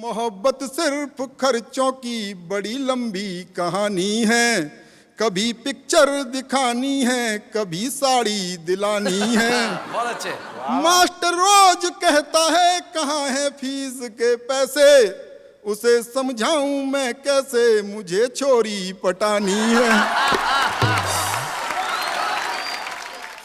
मोहब्बत सिर्फ खर्चों की बड़ी लंबी कहानी है। कभी पिक्चर दिखानी है, कभी साड़ी दिलानी है। बहुत अच्छे। मास्टर रोज कहता है कहाँ है फीस के पैसे, उसे समझाऊं मैं कैसे, मुझे छोरी पटानी है।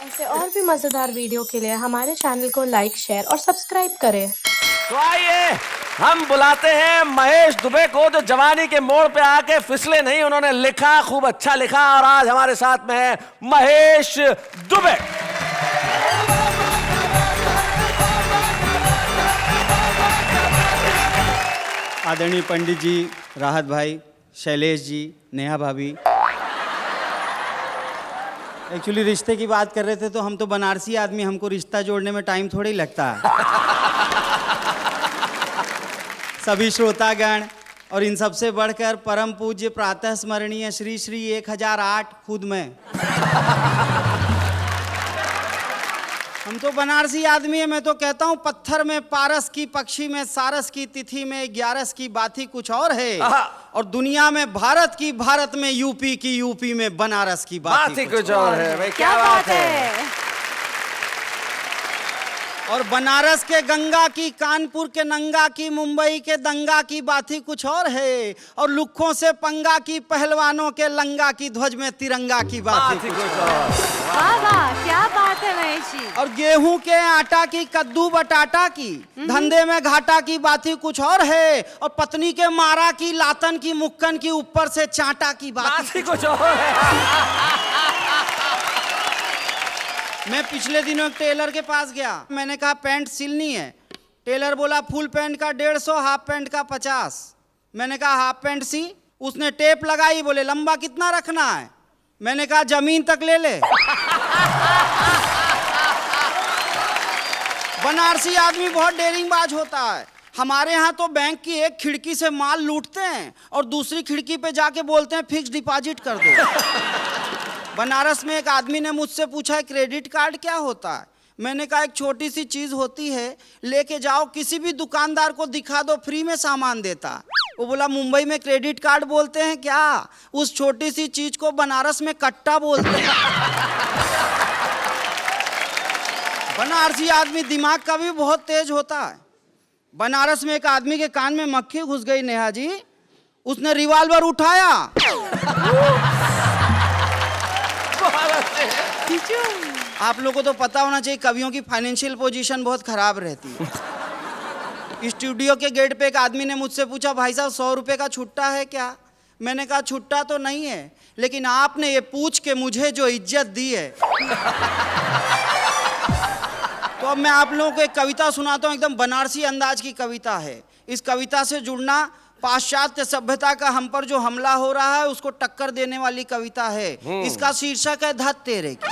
ऐसे और भी मजेदार वीडियो के लिए हमारे चैनल को लाइक, शेयर और सब्सक्राइब करें। तो आइए हम बुलाते हैं महेश दुबे को, जो जवानी के मोड़ पे आके फिसले नहीं, उन्होंने लिखा, खूब अच्छा लिखा, और आज हमारे साथ में है महेश दुबे। आदरणीय पंडित जी, राहत भाई, शैलेश जी, नेहा भाभी। एक्चुअली रिश्ते की बात कर रहे थे तो हम तो बनारसी आदमी, हमको रिश्ता जोड़ने में टाइम थोड़ी लगता है। सभी श्रोतागण और इन सबसे बढ़कर परम पूज्य प्रातः स्मरणीय श्री श्री 1008 खुद में। हम तो बनारसी आदमी है। मैं तो कहता हूँ पत्थर में पारस की, पक्षी में सारस की, तिथि में 11 की, बात ही कुछ और है। और दुनिया में भारत की, भारत में यूपी की, यूपी में बनारस की बात ही कुछ और है। भाई क्या बात है। और बनारस के गंगा की, कानपुर के नंगा की, मुंबई के दंगा की बात ही कुछ और है। और लुक्खों से पंगा की, पहलवानों के लंगा की, ध्वज में तिरंगा की बात ही कुछ और। वाह वाह, क्या बात है महेश जी। और गेहूं के आटा की, कद्दू बटाटा की, धंधे में घाटा की बात ही कुछ और है। और पत्नी के मारा की, लातन की, मुक्कन की, ऊपर से चाटा की बात ही कुछ और है। मैं पिछले दिनों एक टेलर के पास गया, मैंने कहा पैंट सिलनी है। टेलर बोला फुल पैंट का 150, हाफ पैंट का 50। मैंने कहा हाफ पैंट सी। उसने टेप लगाई, बोले लंबा कितना रखना है। मैंने कहा जमीन तक ले ले। बनारसी आदमी बहुत डेरिंगबाज होता है। हमारे यहाँ तो बैंक की एक खिड़की से माल लूटते हैं और दूसरी खिड़की पे जाके बोलते हैं फिक्स डिपॉजिट कर दो। बनारस में एक आदमी ने मुझसे पूछा क्रेडिट कार्ड क्या होता है। मैंने कहा एक छोटी सी चीज होती है, लेके जाओ किसी भी दुकानदार को दिखा दो, फ्री में सामान देता। वो बोला मुंबई में क्रेडिट कार्ड बोलते हैं क्या? उस छोटी सी चीज को बनारस में कट्टा बोलते हैं। बनारसी आदमी दिमाग का भी बहुत तेज होता है। बनारस में एक आदमी के कान में मक्खी घुस गई नेहा जी, उसने रिवॉल्वर उठाया। आप लोगों को तो पता होना चाहिए कवियों की फाइनेंशियल पोजीशन बहुत खराब रहती है। स्टूडियो के गेट पे एक आदमी ने मुझसे पूछा भाई साहब 100 रुपए का छुट्टा है क्या? मैंने कहा छुट्टा तो नहीं है, लेकिन आपने ये पूछ के मुझे जो इज्जत दी है। तो अब मैं आप लोगों को एक कविता सुनाता हूँ, एकदम बनारसी अंदाज की कविता है। इस कविता से जुड़ना, पाश्चात्य सभ्यता का हम पर जो हमला हो रहा है उसको टक्कर देने वाली कविता है। इसका शीर्षक है धत तेरे की।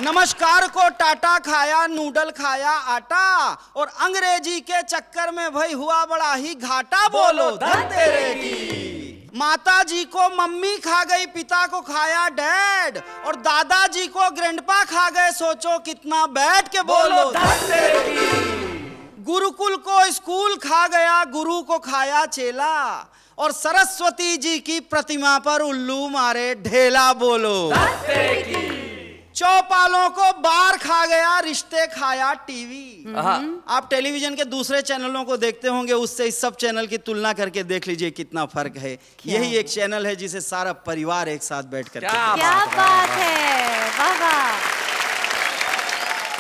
नमस्कार को टाटा खाया, नूडल खाया आटा, और अंग्रेजी के चक्कर में भाई हुआ बड़ा ही घाटा। बोलो धत तेरे की। माता जी को मम्मी खा गई, पिता को खाया डैड, और दादाजी को ग्रैंडपा खा गए, सोचो कितना बैठ के बोलो धत तेरे की। गुरुकुल को स्कूल खा गया, गुरु को खाया चेला, और सरस्वती जी की प्रतिमा पर उल्लू मारे ढेला। बोलो धत तेरे की। चौपालों को बार खा गया, रिश्ते खाया टीवी। आप टेलीविजन के दूसरे चैनलों को देखते होंगे, उससे इस सब चैनल की तुलना करके देख लीजिए कितना फर्क है। यही एक चैनल है जिसे सारा परिवार एक साथ बैठकर क्या बात है। वाह वाह।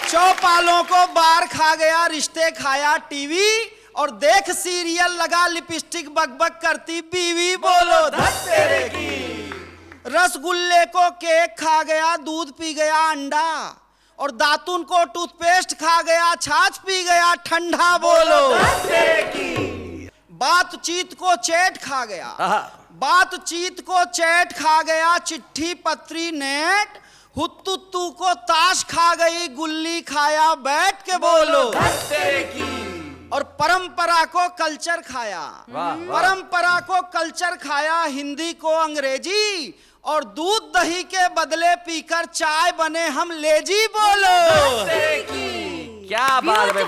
चौपालों को बार खा गया, रिश्ते खाया टीवी, और देख सीरियल लगा लिपस्टिक बकबक करती बीवी। बोलो धत तेरे की। रसगुल्ले को केक खा गया, दूध पी गया अंडा, और दातुन को टूथपेस्ट खा गया, छाछ पी गया ठंडा। बोलो धत तेरे की। बातचीत को चैट खा गया, बातचीत को चैट खा गया, चिट्ठी पत्री नेट, हुत्तुत्तू को ताश खा गई, गुल्ली खाया बैठ के। बोलो धत तेरे की। और परंपरा को कल्चर खाया, परंपरा को कल्चर खाया, हिंदी को अंग्रेजी, और दूध दही के बदले पीकर चाय बने हम लेजी। बोलो क्या बात है।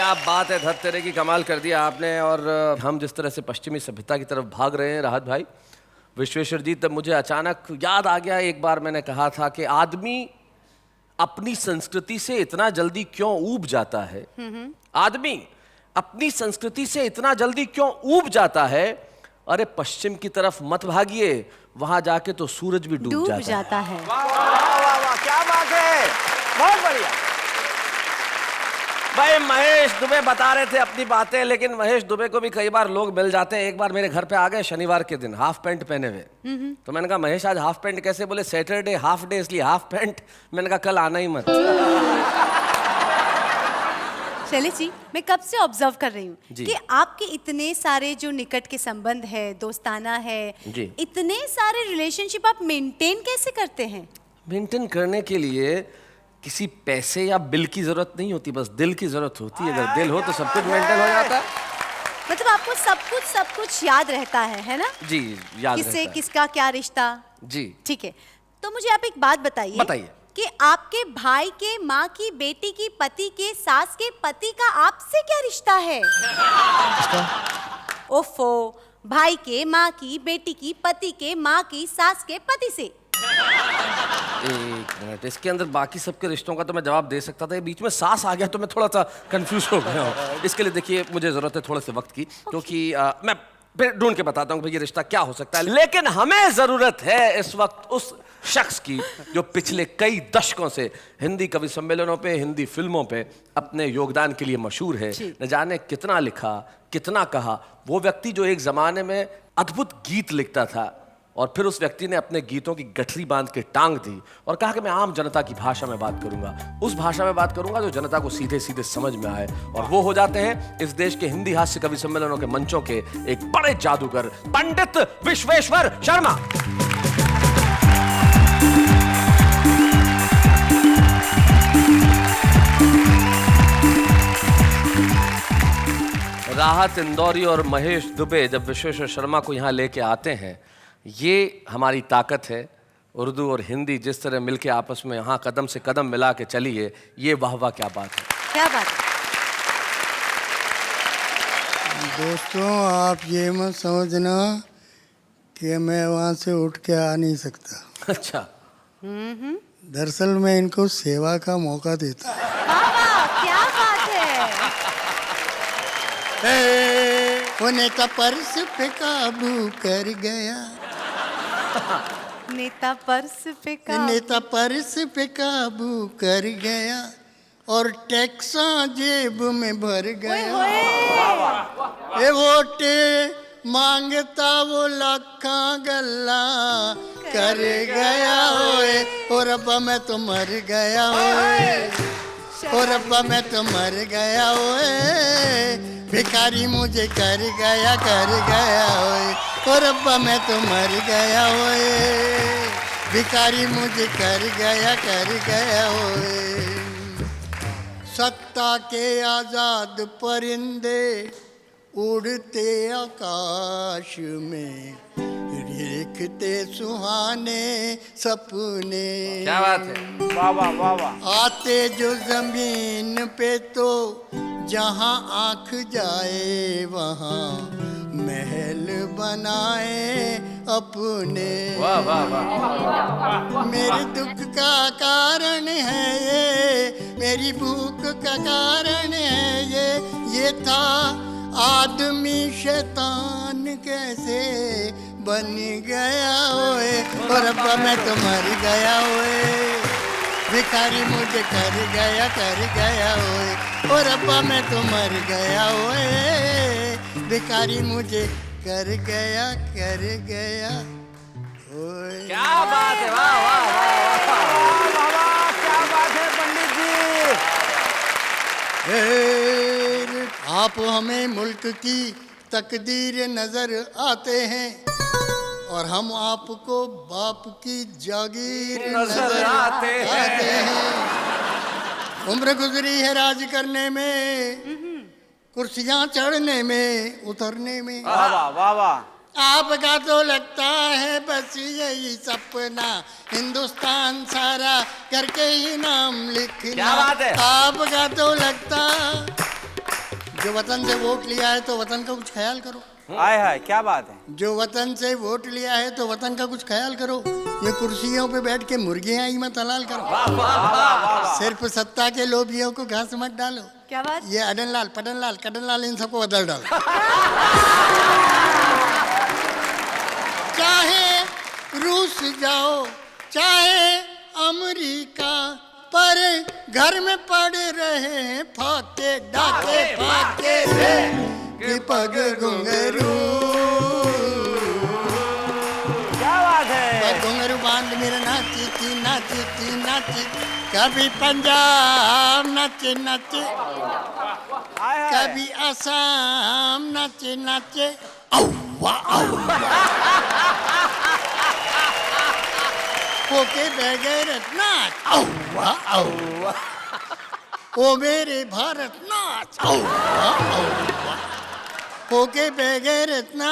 क्या बात है, धत तेरे की, कमाल कर दिया आपने। और हम जिस तरह से पश्चिमी सभ्यता की तरफ भाग रहे हैं राहत भाई, विश्वेश्वर जी, तब मुझे अचानक याद आ गया, एक बार मैंने कहा था कि आदमी अपनी संस्कृति से इतना जल्दी क्यों ऊब जाता है। आदमी अपनी संस्कृति से इतना जल्दी क्यों ऊब जाता है। अरे पश्चिम की तरफ मत भागिए, वहां जाके तो सूरज भी डूब जाता है। वाह वाह वाह वाह, क्या बात है, बहुत बढ़िया। भाई महेश दुबे बता रहे थे अपनी बातें, लेकिन महेश दुबे को भी कई बार लोग मिल जाते हैं। एक बार मेरे घर पे आ गए शनिवार के दिन हाफ पैंट पहने हुए, तो मैंने कहा महेश आज हाफ पैंट कैसे? बोले सैटरडे हाफ डे इसलिए हाफ पैंट। मैंने कहा कल आना ही मत। शैलेश जी, मैं कब से ऑब्जर्व कर रही हूँ जी। कि आपके इतने सारे जो निकट के संबंध है, दोस्ताना है, जी। इतने सारे रिलेशनशिप आप मेंटेन कैसे करते हैं? मेंटेन करने के लिए किसी पैसे या बिल की जरूरत नहीं होती, बस दिल की जरूरत होती है। अगर दिल हो तो सब कुछ मेंटेन हो जाता है। मतलब आपको सब कुछ याद रहता है ना? जी, याद किससे रहता है। किसका क्या रिश्ता। जी ठीक है, तो मुझे आप एक बात बताइए कि आपके भाई के माँ की बेटी की पति के सास के पति का आपसे क्या रिश्ता है? ओफो, भाई के माँ की बेटी की पति के माँ की सास के पति से। एक मिनट, इसके अंदर बाकी सबके रिश्तों का तो मैं जवाब दे सकता था, ये बीच में सास आ गया तो मैं थोड़ा सा कंफ्यूज हो गया हूँ। इसके लिए देखिए मुझे जरूरत है थोड़े से वक्त की, क्योंकि मैं फिर ढूंढ के बताता हूँ भाई ये रिश्ता क्या हो सकता है। लेकिन हमें जरूरत है इस वक्त उस शख्स की जो पिछले कई दशकों से हिंदी कवि सम्मेलनों पे, हिंदी फिल्मों पे अपने योगदान के लिए मशहूर है। न जाने कितना लिखा, कितना कहा। वो व्यक्ति जो एक जमाने में अद्भुत गीत लिखता था और फिर उस व्यक्ति ने अपने गीतों की गठरी बांध के टांग दी और कहा कि मैं आम जनता की भाषा में बात करूंगा, उस भाषा में बात करूंगा जो जनता को सीधे सीधे समझ में आए। और वो हो जाते हैं इस देश के हिंदी हास्य कवि सम्मेलनों के मंचों के एक बड़े जादूगर, पंडित विश्वेश्वर शर्मा। राहत इंदौरी और महेश दुबे जब विश्वेश्वर शर्मा को यहाँ लेके आते हैं, ये हमारी ताकत है। उर्दू और हिंदी जिस तरह मिलके आपस में यहाँ कदम से कदम मिला के चली है, ये वाह वाह क्या बात है, क्या बात है। दोस्तों, आप ये मत समझना कि मैं वहाँ से उठ के आ नहीं सकता। अच्छा, दरअसल मैं इनको सेवा का मौका देता हूँ। वाह, क्या बात है। वो नेता पर्स पे काबू कर गया, नेता पर्स पे नेता पर्स पे काबू कर गया और टैक्सा जेब में भर गया। ये वोटे मांगता वो लाखा गल्ला कर गया ओए, और अब्बा मैं तो मर गया ओए, और अब्बा मैं तो मर गया ओए, भिखारी मुझे कर गया ओए, और अब्बा मैं तो मर गया ओए, भिखारी मुझे कर गया ओए। सत्ता के आजाद परिंदे उड़ते आकाश में, देखते सुहाने सपने। क्या बात है, वाह वाह वाह वाह। आते जो जमीन पे तो जहाँ आँख जाए वहाँ महल बनाए अपने। वाह वाह वाह। मेरे दुख का कारण है ये, मेरी भूख का कारण है ये था आदमी शैतान कैसे बन गया ओए, और अब्बा मैं तो मर गया ओए, भिखारी मुझे कर गया ओए, और अब्बा मैं तो मर गया ओए, भिखारी मुझे कर गया ओए। क्या बात है, वाह वाह वाह, क्या बात है पंडित जी। आप हमें मुल्क की तकदीर नजर आते हैं और हम आपको बाप की जागीर नजर आते हैं। उम्र गुजरी है राज करने में, कुर्सियां चढ़ने में उतरने में। वाह वाह वाह वाह। आपका तो लगता है बस यही सपना, हिंदुस्तान सारा करके ही नाम लिखना। क्या बात है? आपका तो लगता जो वतन से वोट लिया है तो वतन का कुछ ख्याल करो। आय हाय क्या बात है। जो वतन से वोट लिया है तो वतन का कुछ ख्याल करो। ये कुर्सियों पे बैठ के मुर्गियां ही मत हलाल करो। सिर्फ सत्ता के लोभियों को घास मत डालो। क्या बात? ये अडनलाल, पडनलाल, कडनलाल इन सबको बदल डालो। चाहे रूस जाओ चाहे अमेरिका, पर घर में पड़ रहे हैं फाके डाके फाके रे कि पग घुंघरू। क्या बात है। पग घुंघरू बांध मेरा नाची थी नाची थी नाची, कभी पंजाब नाचे नाचे, आय हाय। कभी असम नाचे नाचे। औवा औवा होके बगैर नाच। औवा औवा ओ मेरे भारत नाच। औवा औवा होके बगैर नाच।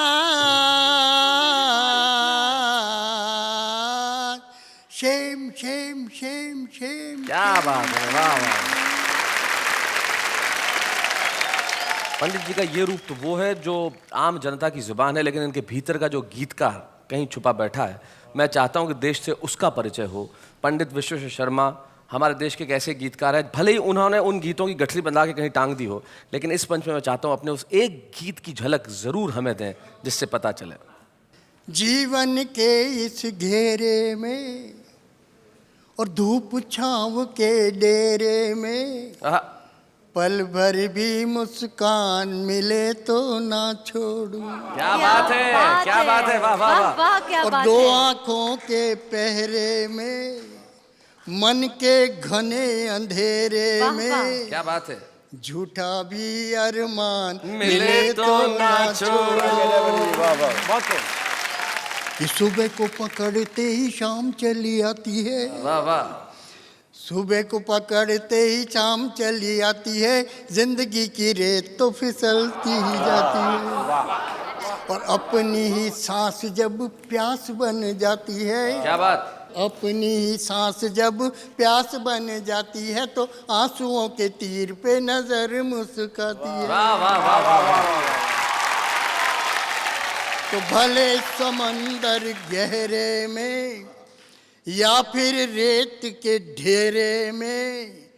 Shem Shem Shem Shem. क्या बात है, वाह वाह। पंडित जी का ये रूप तो वो है जो आम जनता की जुबान है, लेकिन इनके भीतर का जो गीतकार कहीं छुपा बैठा है, मैं चाहता हूं कि देश से उसका परिचय हो। पंडित विश्वेश्वर शर्मा हमारे देश के एक ऐसे गीतकार हैं, भले ही उन्होंने उन गीतों की गठरी बंधा के कहीं टांग दी हो, लेकिन इस मंच में मैं चाहता हूं अपने उस एक गीत की झलक जरूर हमें दें जिससे पता चले। जीवन के इस घेरे में और धूप छाँव के डेरे में, आहा, पल भर भी मुस्कान मिले तो ना छोड़ूं। क्या बात है, क्या बात है, वाह वाह वाह। वाह क्या और बात दो है। आंखों के पहरे में, मन के घने अंधेरे वाह, में, वाह। क्या बात है। झूठा भी अरमान मिले तो ना छोड़ो। बहुत खूब। कि सुबह को पकड़ते ही शाम चली आती है। वाह वाह। सुबह को पकड़ते ही शाम चली आती है, जिंदगी की रेत तो फिसलती ही जाती है। और अपनी ही सांस जब प्यास बन जाती है, क्या बात। अपनी ही सांस जब प्यास बन जाती है, तो आंसुओं के तीर पे नजर मुस्काती है। वाह वाह वाह वाह वाह। तो भले समंदर गहरे में या फिर रेत के ढेरे में,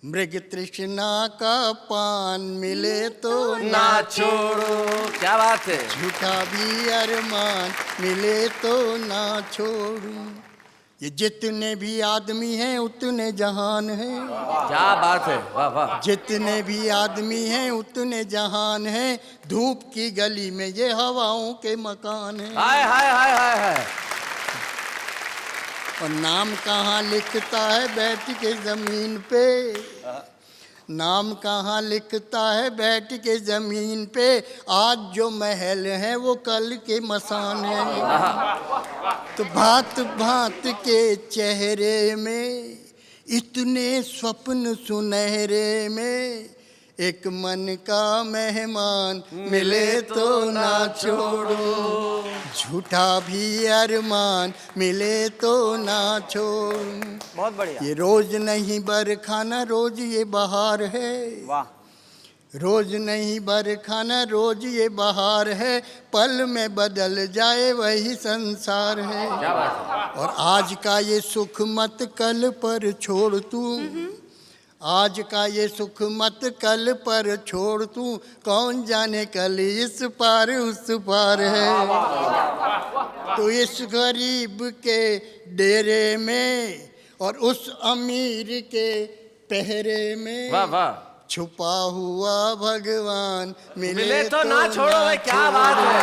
मृग तृष्णा का पान मिले तो ना छोड़ो। क्या बात है। झूठा भी अरमान मिले तो ना छोड़ूं। ये जितने भी आदमी हैं उतने जहान हैं। क्या बात है, वाह वाह। जितने भी आदमी हैं उतने जहान हैं, धूप की गली में ये हवाओं के मकान हैं। हाय हाय हाय हाय हाय। और नाम कहाँ लिखता है बैठ के जमीन पे, नाम कहाँ लिखता है बैठ के जमीन पे, आज जो महल है वो कल के मसान है। तो भांत भांत के चेहरे में, इतने स्वप्न सुनहरे में, एक मन का मेहमान मिले तो ना छोड़ो। झूठा भी अरमान मिले तो ना छोड़ो। बहुत बढ़िया। ये रोज नहीं बरखाना रोज ये बहार है। वाह। रोज नहीं बरखाना रोज ये बहार है, पल में बदल जाए वही संसार है। क्या बात है। और आज का ये सुख मत कल पर छोड़ तू, आज का ये सुख मत कल पर छोड़ तू, कौन जाने कल इस पार उस पार है। तो इस गरीब के डेरे में और उस अमीर के पहरे में, वाह वाह। छुपा हुआ भगवान मिले तो ना छोड़ो। भाई क्या बात है।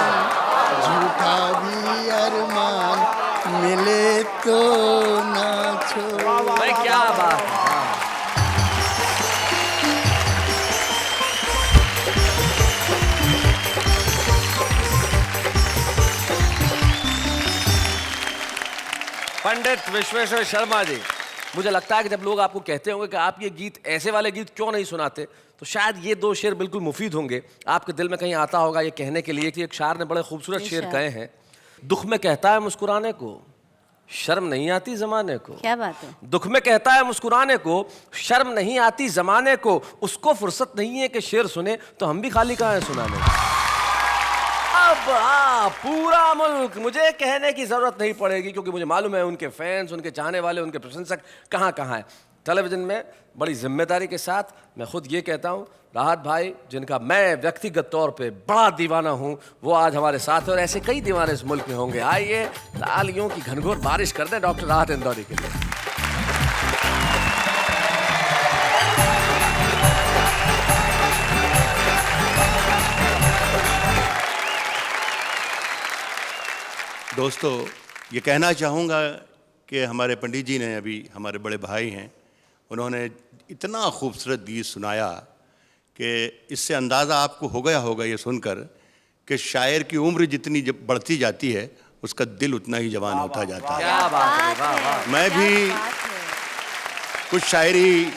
झूठा भी अरमान मिले तो ना छोड़ो। भाई क्या बात है। पंडित विश्वेश्वर शर्मा जी, मुझे लगता है कि जब लोग आपको कहते होंगे कि आप ये गीत, ऐसे वाले गीत क्यों नहीं सुनाते, तो शायद ये दो शेर बिल्कुल मुफीद होंगे। आपके दिल में कहीं आता होगा ये कहने के लिए कि एक शायर ने बड़े खूबसूरत शेर कहे हैं, दुख में कहता है मुस्कुराने को, शर्म नहीं आती जमाने को। क्या बात है। दुख में कहता है मुस्कुराने को, शर्म नहीं आती जमाने को, उसको फुर्सत नहीं है कि शेर सुने, तो हम भी खाली कहाँ हैं सुनाने। अब पूरा मुल्क, मुझे कहने की जरूरत नहीं पड़ेगी क्योंकि मुझे मालूम है उनके फैंस, उनके चाहने वाले, उनके प्रशंसक कहाँ कहाँ हैं। टेलीविजन में बड़ी जिम्मेदारी के साथ मैं खुद ये कहता हूँ, राहत भाई जिनका मैं व्यक्तिगत तौर पे बड़ा दीवाना हूँ, वो आज हमारे साथ हैं और ऐसे कई दीवाने इस मुल्क में होंगे। आइए तालियों की घनघोर बारिश कर दें डॉक्टर राहत इंदौरी के लिए। दोस्तों, ये कहना चाहूँगा कि हमारे पंडित जी ने, अभी हमारे बड़े भाई हैं, उन्होंने इतना खूबसूरत गीत सुनाया कि इससे अंदाज़ा आपको हो गया होगा ये सुनकर कि शायर की उम्र जितनी जब बढ़ती जाती है उसका दिल उतना ही जवान होता जाता है। क्या बात है, वाह वाह। मैं भी कुछ शायरी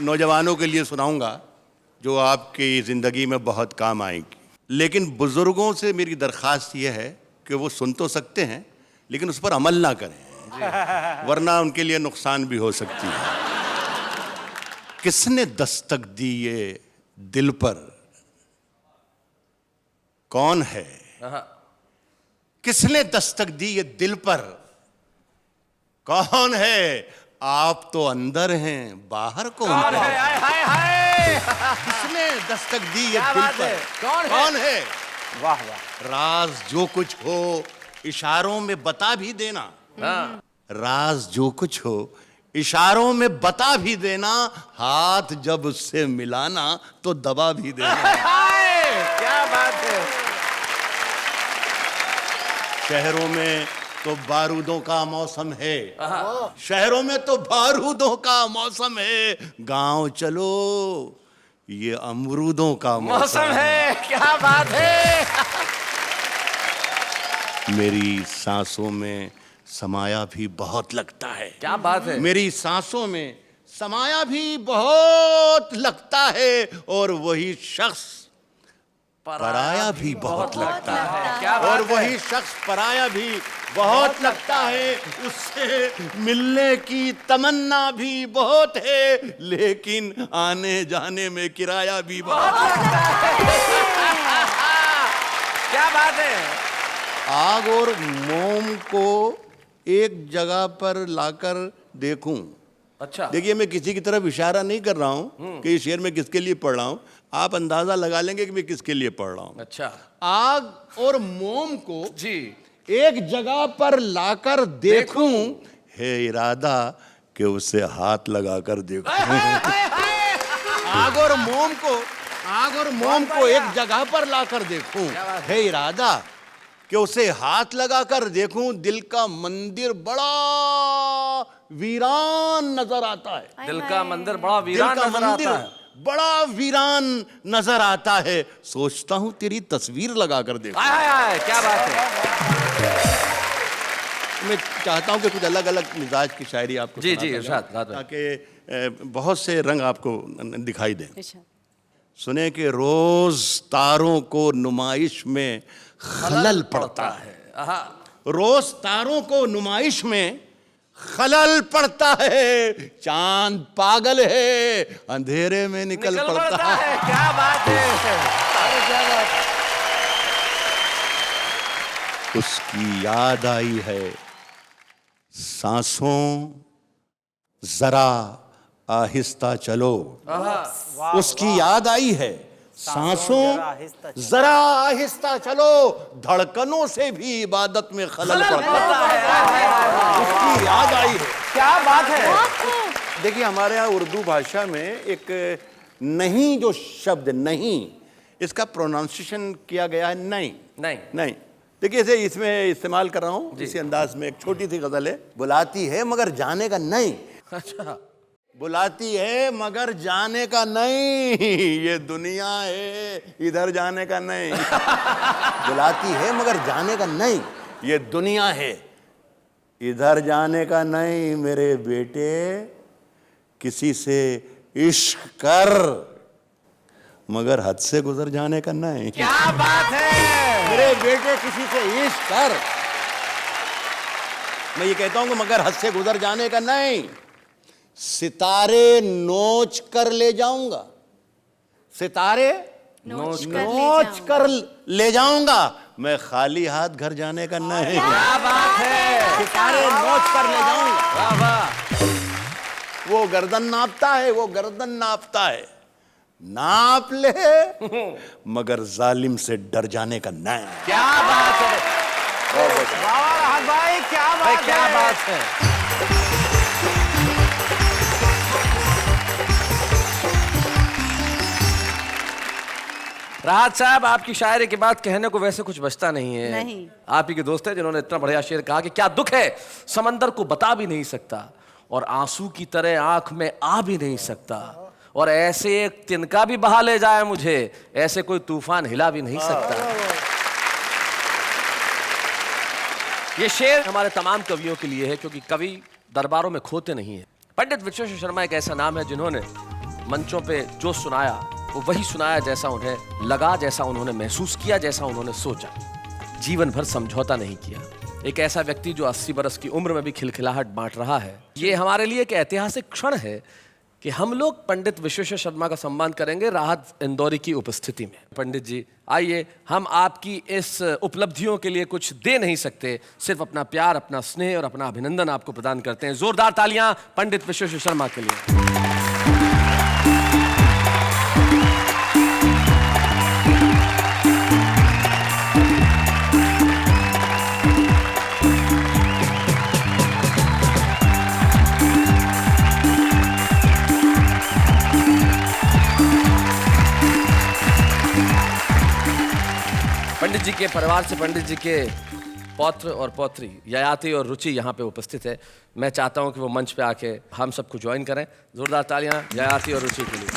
नौजवानों के लिए सुनाऊंगा जो आपकी ज़िंदगी में बहुत काम आएगी, लेकिन बुज़ुर्गों से मेरी दरख्वास्त ये है कि वो सुन तो सकते हैं लेकिन उस पर अमल ना करें, वरना उनके लिए नुकसान भी हो सकती है। किसने दस्तक दी ये दिल पर, कौन है? किसने दस्तक दी ये दिल पर, कौन है? आप तो अंदर हैं, बाहर कौन है? किसने दस्तक दी ये दिल पर, कौन है? वाह वाह। राज जो कुछ हो इशारों में बता भी देना, राज जो कुछ हो इशारों में बता भी देना, हाथ जब उससे मिलाना तो दबा भी देना। क्या बात है। शहरों में तो बारूदों का मौसम है, शहरों में तो बारूदों का मौसम है, गांव चलो ये अमरूदों का मौसम है। क्या बात है। मेरी सांसों में समाया भी बहुत लगता है। क्या बात है। मेरी सांसों में समाया भी बहुत लगता है और वही शख्स पराया भी बहुत लगता है। क्या बात और है। वही शख्स पराया भी बहुत लगता है, उससे मिलने की तमन्ना भी बहुत है, लेकिन आने जाने में किराया भी बहुत लगता है। क्या बात है। आग और मोम को एक जगह पर लाकर देखूं। अच्छा, देखिए, मैं किसी की तरफ इशारा नहीं कर रहा हूं कि ये शेर मैं किसके लिए पढ़ रहा हूं, आप अंदाजा लगा लेंगे कि मैं किसके लिए पढ़ रहा हूं। अच्छा। आग और मोम को जी एक जगह पर लाकर देखूं, है इरादा कि उसे हाथ लगाकर देखूं। आग और मोम को एक जगह पर लाकर देखूं, है इरादा कि उसे हाथ लगाकर देखूं। दिल का मंदिर बड़ा वीरान नजर आता है। दिल का मंदिर बड़ा दिल वीरान का नजर मंदिर आता है। बड़ा वीरान नजर आता है। सोचता हूं तेरी तस्वीर लगाकर देखूं। हाय हाय हाय, क्या बात है। मैं चाहता हूं कि कुछ अलग अलग मिजाज की शायरी आपको जी, सुनाता जी, इरशाद, जाऊं, रात में। ताकि बहुत से रंग आपको दिखाई दें। सुने कि रोज तारों को नुमाइश में खलल पड़ता है। रोज तारों को नुमाइश में खलल पड़ता है, चांद पागल है, अंधेरे में निकल पड़ता है। क्या बात है। क्या बात। उसकी याद आई है सांसों जरा आहिस्ता चलो। उसकी याद आई है सांसों जरा आहिस्ता चलो, धड़कनों से भी इबादत में खलल पड़ता है। उसकी याद आई है। क्या बात है। देखिए, हमारे यहाँ उर्दू भाषा में एक नहीं जो शब्द नहीं, इसका प्रोनाउंसिएशन किया गया है नहीं। नहीं देखिए, इसे इसमें इस्तेमाल कर रहा हूँ इसी अंदाज में। एक छोटी सी गजल है, बुलाती है मगर जाने का नहीं। अच्छा, बुलाती है मगर जाने का नहीं, ये दुनिया है इधर जाने का नहीं। बुलाती है मगर जाने का नहीं, ये दुनिया है इधर जाने का नहीं। मेरे बेटे किसी से इश्क कर मगर हद से गुजर जाने का नहीं। क्या बात है। मेरे बेटे किसी से इश्क कर मैं ये कहता हूं कि मगर हद से गुजर जाने का नहीं, सितारे नोच कर ले जाऊंगा, सितारे नोच कर ले जाऊंगा, मैं खाली हाथ घर जाने का नहीं। क्या बात है, सितारे नोच कर ले जाऊंगा। वाह वाह। वो गर्दन नापता है, वो गर्दन नापता है, नाप ले मगर जालिम से डर जाने का नहीं। क्या बात है वाह राहत भाई, क्या भाई, बात क्या है। बात है। राहत साहब, आपकी शायरी के बाद कहने को वैसे कुछ बचता नहीं है। नहीं। आप ही के दोस्त हैं जिन्होंने इतना बढ़िया शेर कहा कि क्या दुख है समंदर को बता भी नहीं सकता, और आंसू की तरह आंख में आ भी नहीं सकता, और ऐसे एक तिनका भी बहा ले जाए मुझे, ऐसे कोई तूफान हिला भी नहीं सकता। ये शेर हमारे तमाम कवियों के लिए है, क्योंकि कवि दरबारों में खोते नहीं है। पंडित विश्वेश्वर शर्मा एक ऐसा नाम है जिन्होंने मंचों पे जो सुनाया वो वही सुनाया जैसा उन्हें लगा, जैसा उन्होंने महसूस किया, जैसा उन्होंने सोचा। जीवन भर समझौता नहीं किया। एक ऐसा व्यक्ति जो 80 बरस की उम्र में भी खिलखिलाहट बांट रहा है। ये हमारे लिए एक ऐतिहासिक क्षण है कि हम लोग पंडित विश्वेश्वर शर्मा का सम्मान करेंगे राहत इंदौरी की उपस्थिति में। पंडित जी आइए, हम आपकी इस उपलब्धियों के लिए कुछ दे नहीं सकते, सिर्फ अपना प्यार, अपना स्नेह और अपना अभिनंदन आपको प्रदान करते हैं। जोरदार तालियां पंडित विश्वेश्वर शर्मा के लिए। पंडित जी के परिवार से पंडित जी के पौत्र और पौत्री ययाति और रुचि यहाँ पे उपस्थित है। मैं चाहता हूँ कि वो मंच पे आके हम सबको ज्वाइन करें। जोरदार तालियां ययाति और रुचि के लिए।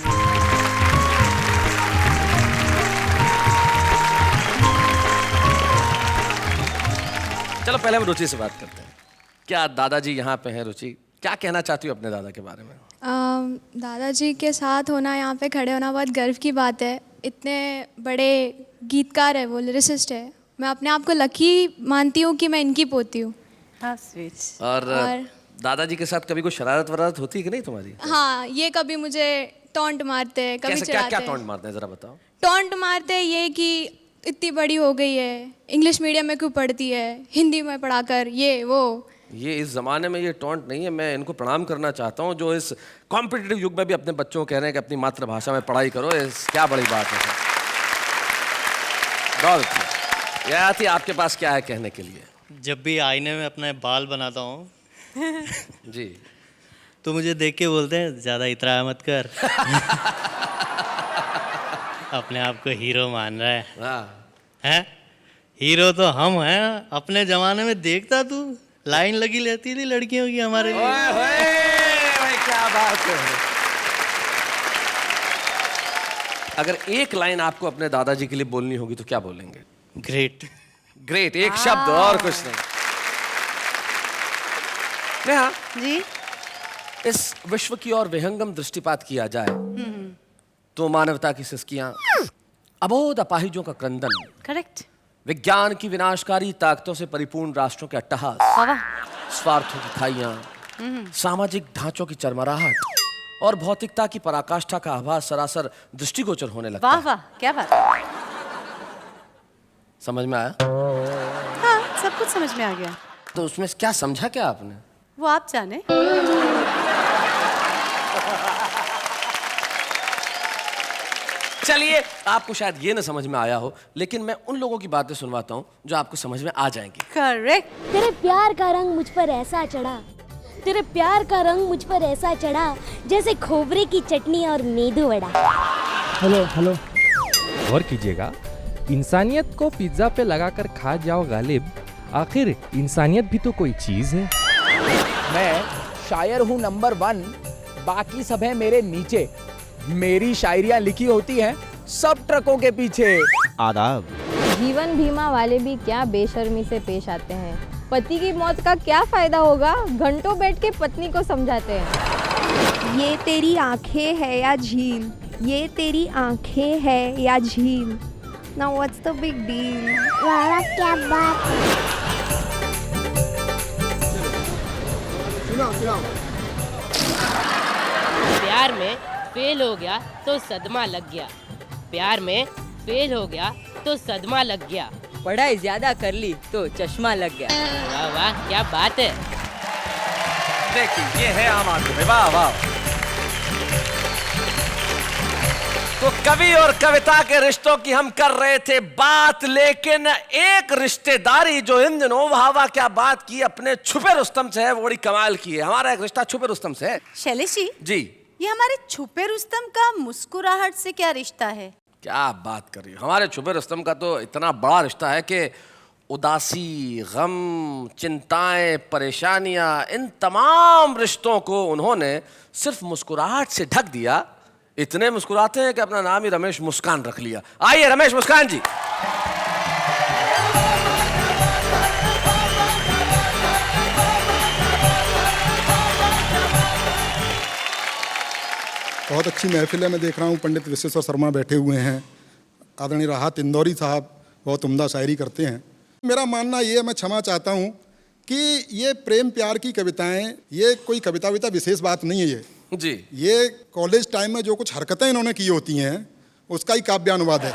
चलो पहले हम रुचि से बात करते हैं। क्या दादाजी यहाँ पे हैं? रुचि, क्या कहना चाहती हो अपने दादा के बारे में? दादाजी के साथ होना, यहाँ पे खड़े होना बहुत गर्व की बात है। इतने बड़े गीतकार है, वो लिरिसिस्ट है। मैं अपने आप को लकी मानती हूँ कि मैं इनकी पोती हूँ। हाँ, स्वीट। और दादाजी के साथ कभी कोई शरारत वरारत होती है कि नहीं तुम्हारी? हाँ, ये कभी मुझे टॉन्ट मारते हैं, कभी कैसे, चिढ़ाते क्या हैं। टॉन्ट मारते हैं जरा बताओ। टॉन्ट मारते हैं ये कि इतनी बड़ी हो गई है, इंग्लिश मीडियम में क्यों पढ़ती है, हिंदी में पढ़ाकर, ये वो। ये इस जमाने में ये टॉन्ट नहीं है। मैं इनको प्रणाम करना चाहता हूँ जो इस कॉम्पिटिटिव युग में भी अपने बच्चों को कह रहे हैं कि अपनी मातृभाषा में पढ़ाई करो। क्या बड़ी बात है। बहुत ययाति, आपके पास क्या है कहने के लिए? जब भी आईने में अपने बाल बनाता हूँ जी, तो मुझे देख के बोलते हैं ज़्यादा इतरा मत कर। अपने आप को हीरो मान रहा है। हाँ। हैं? हीरो तो हम हैं। अपने ज़माने में देखता तू, लाइन लगी रहती थी लड़कियों की हमारे लिए। ओए होए, क्या बात है। अगर एक लाइन आपको अपने दादाजी के लिए बोलनी होगी तो क्या बोलेंगे? ग्रेट। ग्रेट, एक शब्द और कुछ नहीं। नेहा जी, इस विश्व की ओर विहंगम दृष्टिपात किया जाए तो मानवता की सिसकियां, अबोध अपाहिजों का क्रंदन, करेक्ट। विज्ञान की विनाशकारी ताकतों से परिपूर्ण राष्ट्रों के अट्टहास, स्वार्थों की खाइयां, सामाजिक ढांचों की चरमराहट और भौतिकता की पराकाष्ठा का आभास सरासर दृष्टिगोचर होने लगता वाह है। वाह, क्या बात। समझ में आया? हाँ, सब कुछ समझ में आ गया। तो उसमें क्या समझा क्या आपने? वो आप जाने। चलिए, आपको शायद ये न समझ में आया हो, लेकिन मैं उन लोगों की बातें सुनवाता हूँ जो आपको समझ में आ जाएंगी। करेक्ट। तेरे प्यार का रंग मुझ पर ऐसा चढ़ा, तेरे प्यार का रंग मुझ पर ऐसा चढ़ा, जैसे खोबरे की चटनी और मेदू वड़ा। हेलो हेलो, गौर कीजिएगा, इंसानियत को पिज्जा पे लगाकर खा जाओ गालिब, आखिर इंसानियत भी तो कोई चीज है। मैं शायर हूँ नंबर 1, बाकी सब है मेरे नीचे। मेरी शायरियाँ लिखी होती हैं सब ट्रकों के पीछे। आदाब। जीवन बीमा वाले भी क्या बेशर्मी से पेश आते हैं। पति की मौत का क्या फायदा होगा, घंटों बैठ के पत्नी को समझाते हैं। ये तेरी आंखें है या झील, ये तेरी आंखें है या झील। Now what's the big deal? वाह क्या बात। प्यार में फेल हो गया तो सदमा लग गया, प्यार में फेल हो गया तो सदमा लग गया, पढ़ाई ज्यादा कर ली तो चश्मा लग गया। वाह वाह क्या बात है। देखिए ये है आम आदमी, वाह वाह। तो कवि और कविता के रिश्तों की हम कर रहे थे बात, लेकिन एक रिश्तेदारी जो इन दिनों वाह वाह क्या बात की अपने छुपे रुस्तम से है, वो बड़ी कमाल की है। हमारा एक रिश्ता छुपे रुस्तम से है। शैलेश जी, जी, ये हमारे छुपे रुस्तम का मुस्कुराहट से क्या रिश्ता है? क्या बात कर रही हो। हमारे छुपे रुस्तम का तो इतना बड़ा रिश्ता है कि उदासी, गम, चिंताएं, परेशानियां, इन तमाम रिश्तों को उन्होंने सिर्फ मुस्कुराहट से ढक दिया। इतने मुस्कुराते हैं कि अपना नाम ही रमेश मुस्कान रख लिया। आइए रमेश मुस्कान जी। बहुत अच्छी महफिल है। मैं देख रहा हूँ पंडित विश्वेश्वर शर्मा बैठे हुए हैं, आदरणीय राहत इंदौरी साहब बहुत उम्दा शायरी करते हैं। मेरा मानना ये है, मैं क्षमा चाहता हूँ कि ये प्रेम प्यार की कविताएं, ये कोई कविता विता विशेष बात नहीं है। ये कॉलेज टाइम में जो कुछ हरकतें इन्होंने की होती हैं उसका ही काव्यानुवाद है।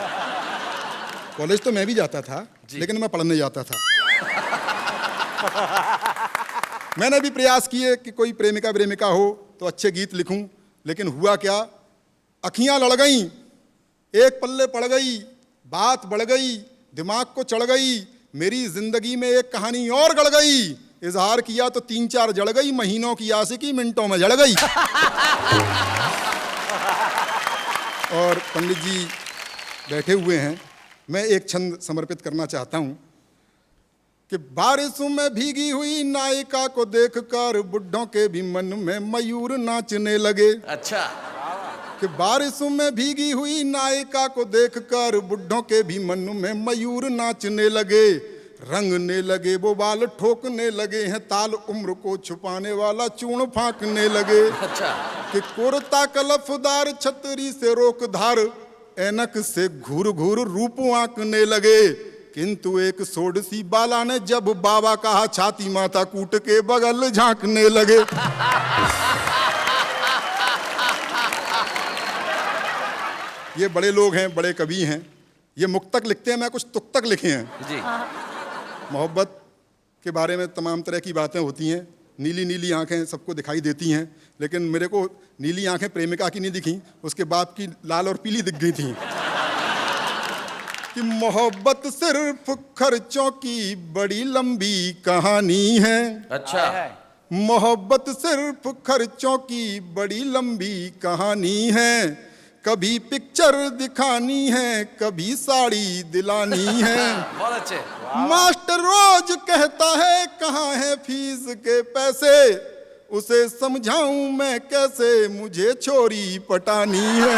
कॉलेज तो मैं भी जाता था, लेकिन मैं पढ़ने जाता था। मैंने भी प्रयास किए कि कोई प्रेमिका प्रेमिका हो तो अच्छे गीत लिखूं, लेकिन हुआ क्या, अखियां लड़ गईं, एक पल्ले पड़ गई, बात बढ़ गई, दिमाग को चढ़ गई, मेरी जिंदगी में एक कहानी और गड़ गई। इजहार किया तो 3-4 जड़ गई, महीनों की आशिकी मिनटों में जड़ गई। और पंडित जी बैठे हुए हैं, मैं एक छंद समर्पित करना चाहता हूं कि बारिशों में भीगी हुई नायिका को देखकर बुड्ढों के भी मन में मयूर नाचने लगे। अच्छा। कि बारिशों में भीगी हुई नायिका को देखकर बुड्ढों के भी मन में मयूर नाचने लगे, रंगने लगे वो बाल ठोकने लगे हैं, ताल उम्र को छुपाने वाला चूर्ण फांकने लगे। अच्छा। कि कुर्ता कलफदार छतरी से रोक धार, ऐनक से घूर घूर रूप आंकने लगे, किंतु एक सोडसी बाला ने जब बाबा कहा छाती माथा कूट के बगल झांकने लगे। ये बड़े लोग हैं, बड़े कवि हैं, ये मुक्तक लिखते हैं, मैं कुछ तुक्तक लिखे हैं। जी। मोहब्बत के बारे में तमाम तरह की बातें होती हैं, नीली नीली आंखें सबको दिखाई देती हैं, लेकिन मेरे को नीली आंखें प्रेमिका की नहीं दिखी, उसके बाप की लाल और पीली दिख गई थी। कि मोहब्बत सिर्फ खर्चों की बड़ी लंबी कहानी है। अच्छा। मोहब्बत सिर्फ खर्चों की बड़ी लंबी कहानी है, कभी पिक्चर दिखानी है, कभी साड़ी दिलानी है। बहुत अच्छे। मास्टर रोज कहता है कहाँ है फीस के पैसे, उसे समझाऊं मैं कैसे, मुझे छोरी पटानी है।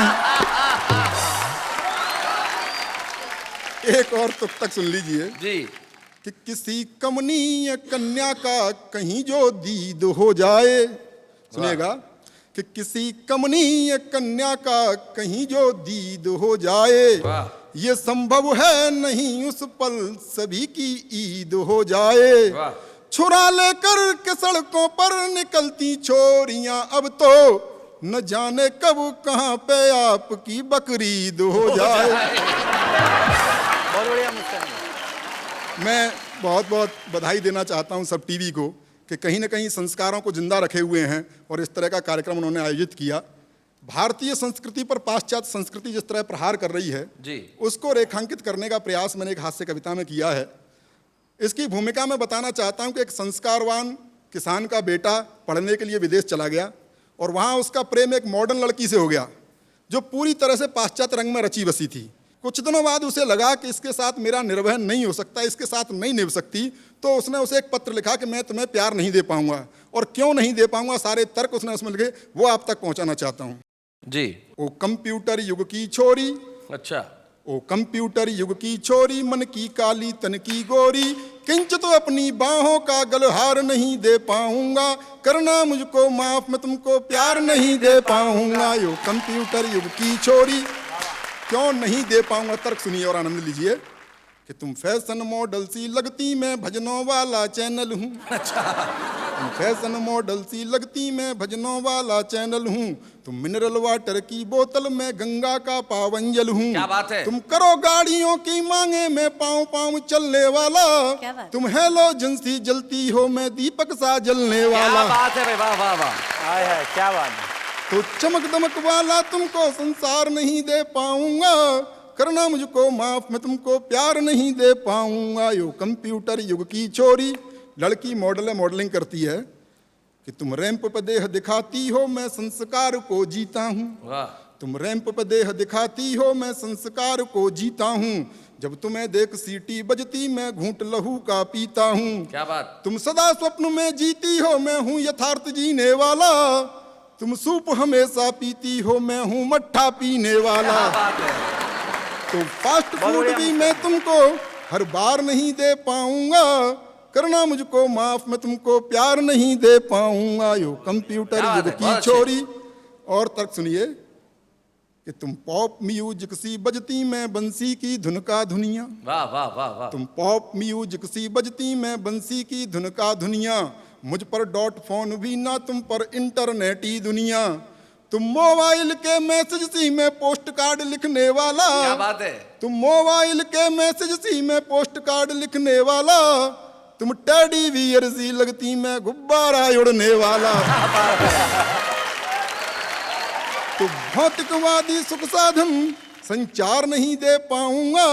एक और तुक तक सुन लीजिए जी। कि किसी कमनीय कन्या का कहीं जो दीद हो जाए, सुनिएगा, कि किसी कमनीय कन्या का कहीं जो दीद हो जाए, ये संभव है नहीं उस पल सभी की ईद हो जाए। छुरा लेकर के सड़कों पर निकलती छोरियां अब तो, न जाने कब कहां पे आपकी बकरीद हो जाए। बहुत बढ़िया मुस्कान। मैं बहुत बहुत बधाई देना चाहता हूं सब टीवी को कि कहीं ना कहीं संस्कारों को जिंदा रखे हुए हैं और इस तरह का कार्यक्रम उन्होंने आयोजित किया। भारतीय संस्कृति पर पाश्चात्य संस्कृति जिस तरह प्रहार कर रही है जी, उसको रेखांकित करने का प्रयास मैंने एक हास्य कविता में किया है। इसकी भूमिका में बताना चाहता हूं कि एक संस्कारवान किसान का बेटा पढ़ने के लिए विदेश चला गया और वहाँ उसका प्रेम एक मॉडर्न लड़की से हो गया जो पूरी तरह से पाश्चात्य रंग में रची बसी थी। कुछ दिनों बाद उसे लगा कि इसके साथ मेरा निर्वहन नहीं हो सकता, इसके साथ नहीं निभ सकती, तो उसने उसे एक पत्र लिखा कि मैं तुम्हें प्यार नहीं दे पाऊंगा, और क्यों नहीं दे पाऊंगा सारे तर्क उसने उसमें लिखे, वो आप तक पहुंचाना चाहता हूं जी। ओ कंप्यूटर युग की छोरी, अच्छा, ओ कंप्यूटर युग की छोरी, मन की काली तन की गोरी, किंच तो अपनी बाहों का गलहार नहीं दे पाऊंगा, करना मुझको माफ मैं तुमको प्यार नहीं दे पाऊंगा। यो कंप्यूटर युग की छोरी, क्यों नहीं दे पाऊंगा, तर्क सुनिए और आनंद लीजिए कि तुम फैशन मॉडल सी लगती, मैं भजनों वाला चैनल हूँ। अच्छा। तुम फैशन मॉडल सी लगती, मैं भजनों वाला चैनल हूँ। तुम मिनरल वाटर की बोतल, मैं गंगा का पावन जल हूँ। क्या बात है? तुम करो गाड़ियों की मांगे, मैं पाँव पाँव चलने वाला। क्या बात? तुम हेलोजन सी जलती हो, मैं दीपक सा जलने वाला। क्या बात है भाई, वाह वाह वाह। आय हाय क्या बात है। तो चमक दमक वाला तुमको संसार नहीं दे पाऊंगा, करना मुझको माफ, मैं तुमको प्यार नहीं दे पाऊंगा। यो कंप्यूटर युग की छोरी, लड़की मॉडलिंग करती है कि तुम रैंप पर देह दिखाती हो, मैं संस्कार को जीता हूँ। तुम रैंप पर देह दिखाती हो, मैं संस्कार को जीता हूँ। जब तुम्हें देख सीटी बजती, मैं घूंट लहू का पीता हूँ। क्या बात? तुम सदा स्वप्न में जीती हो, मैं हूँ यथार्थ जीने वाला। तुम सूप हमेशा पीती हो, मैं हूँ मट्ठा पीने वाला। तो फास्ट फूड भी मैं तुमको हर बार नहीं दे पाऊंगा, करना मुझको माफ, मैं तुमको प्यार नहीं दे पाऊंगा। यो कंप्यूटर युग की छोरी। और तर्क सुनिए कि तुम पॉप म्यूजिक सी बजती, मैं बंसी की धुन का धुनिया। वाह वाह वाह वाह। तुम पॉप म्यूजिक सी बजती, मैं बंसी की धुन का धुनिया। मुझ पर डॉट फोन भी ना, तुम पर इंटरनेटी दुनिया। तुम मोबाइल के मैसेज सी, मैं पोस्ट कार्ड लिखने वाला। क्या बात है? तुम मोबाइल के मैसेज सी, मैं पोस्ट कार्ड लिखने वाला। तुम टेडी बियर सी लगती, मैं गुब्बारा उड़ने वाला। तो भौतिकवादी सुख साधन संचार नहीं दे पाऊंगा,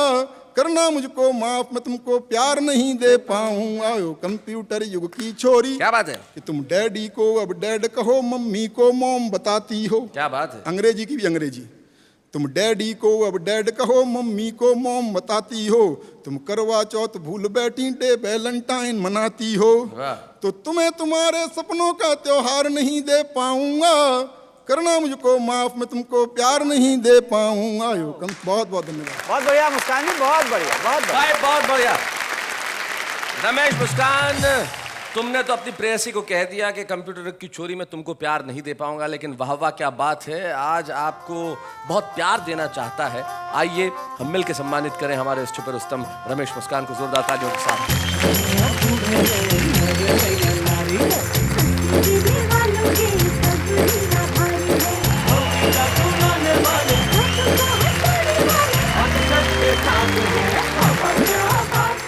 करना मुझको माफ, मैं तुमको प्यार नहीं दे पाऊंगा। यो कंप्यूटर युग की छोरी। क्या बात है? कि तुम डैडी को अब डैड कहो, मम्मी को मॉम बताती हो। क्या बात है? अंग्रेजी की भी अंग्रेजी। तुम डैडी को अब डैड कहो, मम्मी को मॉम बताती हो। तुम करवा चौथ भूल बैठी, डे वैलेंटाइन मनाती हो। तो तुम्हें तुम्हारे सपनों का त्योहार नहीं दे पाऊंगा, करना मुझको माफ, मैं तुमको प्यार नहीं दे पाऊंगा। बहुत बहुत धन्यवाद। बहुत बढ़िया मुस्कान जी, बहुत बढ़िया, बहुत बढ़िया। भाई बहुत बढ़िया। रमेश मुस्कान, तुमने तो अपनी प्रेयसी को कह दिया कि कंप्यूटर की छोरी में तुमको प्यार नहीं दे पाऊंगा, लेकिन वाह वाह क्या बात है, आज आपको बहुत प्यार देना चाहता है। आइए हम मिल के सम्मानित करें हमारे इस छुपे रुस्तम रमेश मुस्कान को जोरदार तालियों के साथ।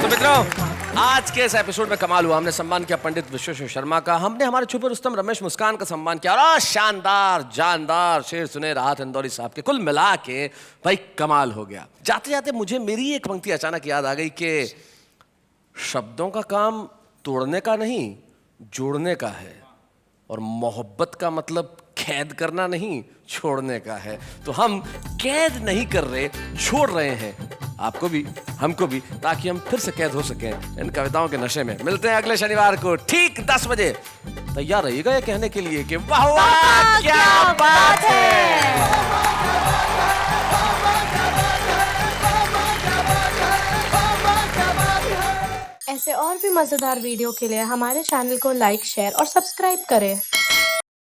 तो मित्रों, आज के इस एपिसोड में कमाल हुआ। हमने सम्मान किया पंडित विश्वेश्वर शर्मा का, हमने हमारे छुपे रुस्तम रमेश मुस्कान का सम्मान किया, और शानदार जानदार शेर सुने राहत इंदौरी साहब के। कुल मिला के भाई कमाल हो गया। जाते जाते मुझे मेरी एक पंक्ति अचानक याद आ गई कि शब्दों का काम तोड़ने का नहीं, जोड़ने का है, और मोहब्बत का मतलब कैद करना नहीं, छोड़ने का है। तो हम कैद नहीं कर रहे, छोड़ रहे हैं आपको भी, हमको भी, ताकि हम फिर से कैद हो सकें इन कविताओं के नशे में। मिलते हैं अगले शनिवार को ठीक 10 बजे। तैयार रहिएगा ये कहने के लिए कि वाह वाह क्या बात है। ऐसे और भी मजेदार वीडियो के लिए हमारे चैनल को लाइक, शेयर और सब्सक्राइब करें।